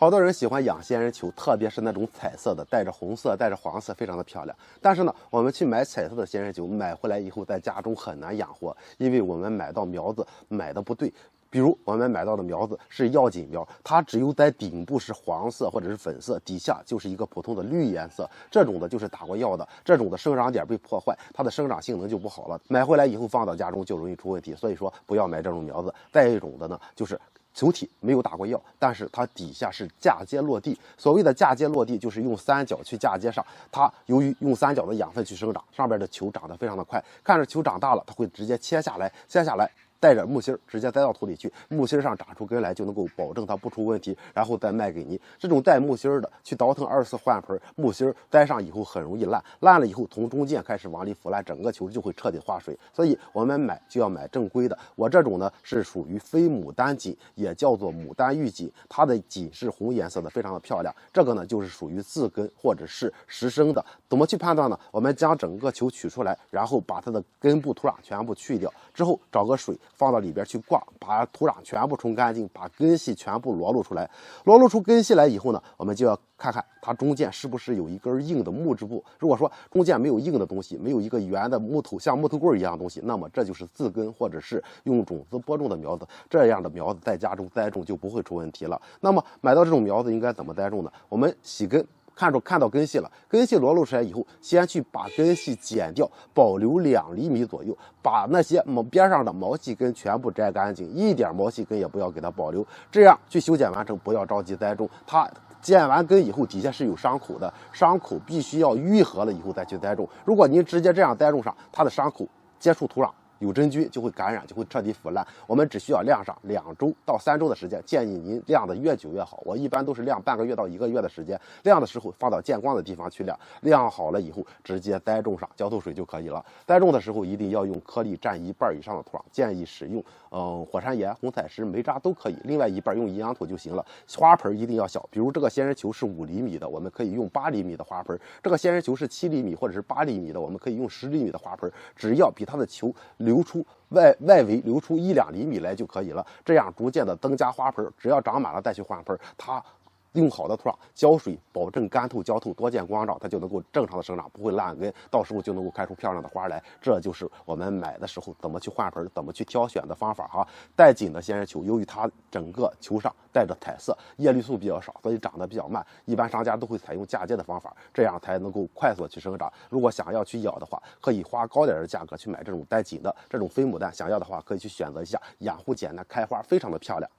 好多人喜欢养仙人球，特别是那种彩色的，带着红色、带着黄色，非常的漂亮。但是呢，我们去买彩色的仙人球，买回来以后在家中很难养活，因为我们买到苗子买的不对。比如我们买到的苗子是药锦苗，它只有在顶部是黄色或者是粉色，底下就是一个普通的绿颜色。这种的就是打过药的，这种的生长点被破坏，它的生长性能就不好了。买回来以后放到家中就容易出问题，所以说不要买这种苗子。再一种的呢，就是球体没有打过药，但是它底下是嫁接落地。所谓的嫁接落地，就是用三角去嫁接上。它由于用三角的养分去生长，上边的球长得非常的快。看着球长大了，它会直接切下来，带着木芯直接栽到土里去，木芯上长出根来，就能够保证它不出问题，然后再卖给你。这种带木芯的去倒腾24换盆，木芯栽上以后很容易烂，烂了以后从中间开始往里腐烂，整个球就会彻底化水。所以我们买就要买正规的。我这种呢是属于非牡丹锦，也叫做牡丹玉锦，它的锦是红颜色的，非常的漂亮。这个呢就是属于自根或者是实生的。怎么去判断呢？我们将整个球取出来，然后把它的根部土壤全部去掉，之后找个水放到里边去挂，把土壤全部冲干净，把根系全部裸露出来。裸露出根系来以后呢，我们就要看看它中间是不是有一根硬的木质部。如果说中间没有硬的东西，没有一个圆的木头像木头棍一样的东西，那么这就是自根或者是用种子播种的苗子。这样的苗子在家中栽种就不会出问题了。那么买到这种苗子应该怎么栽种呢？我们洗根。看到根系了，根系裸露出来以后，先去把根系剪掉，保留2厘米左右，把那些边上的毛细根全部摘干净，一点毛细根也不要给它保留。这样去修剪完成，不要着急栽种。它剪完根以后，底下是有伤口的，伤口必须要愈合了以后再去栽种。如果您直接这样栽种上，它的伤口接触土壤有真菌就会感染，就会彻底腐烂。我们只需要晾上2周到3周的时间，建议您晾的越久越好。我一般都是晾半个月到1个月的时间，晾的时候放到见光的地方去晾，晾好了以后直接栽种上浇透水就可以了。栽种的时候一定要用颗粒占1半以上的土壤，建议使用火山岩、红彩石、煤渣都可以，另外1半用营养土就行了。花盆一定要小，比如这个仙人球是5厘米的，我们可以用8厘米的花盆；这个仙人球是7厘米或者是8厘米的，我们可以用10厘米的花盆。只要比它的球流出外围流出1-2厘米来就可以了，这样逐渐的增加花盆，只要长满了再去换盆，它用好的土壤浇水，保证干透浇透，多见光照，它就能够正常的生长，不会烂根，到时候就能够开出漂亮的花来。这就是我们买的时候怎么去换盆，怎么去挑选的方法哈。带紧的仙人球，由于它整个球上带着彩色，叶绿素比较少，所以长得比较慢，一般商家都会采用嫁接的方法，这样才能够快速去生长。如果想要去养的话，可以花高点的价格去买这种带紧的这种飞牡丹，想要的话可以去选择一下，养护简单，开花非常的漂亮。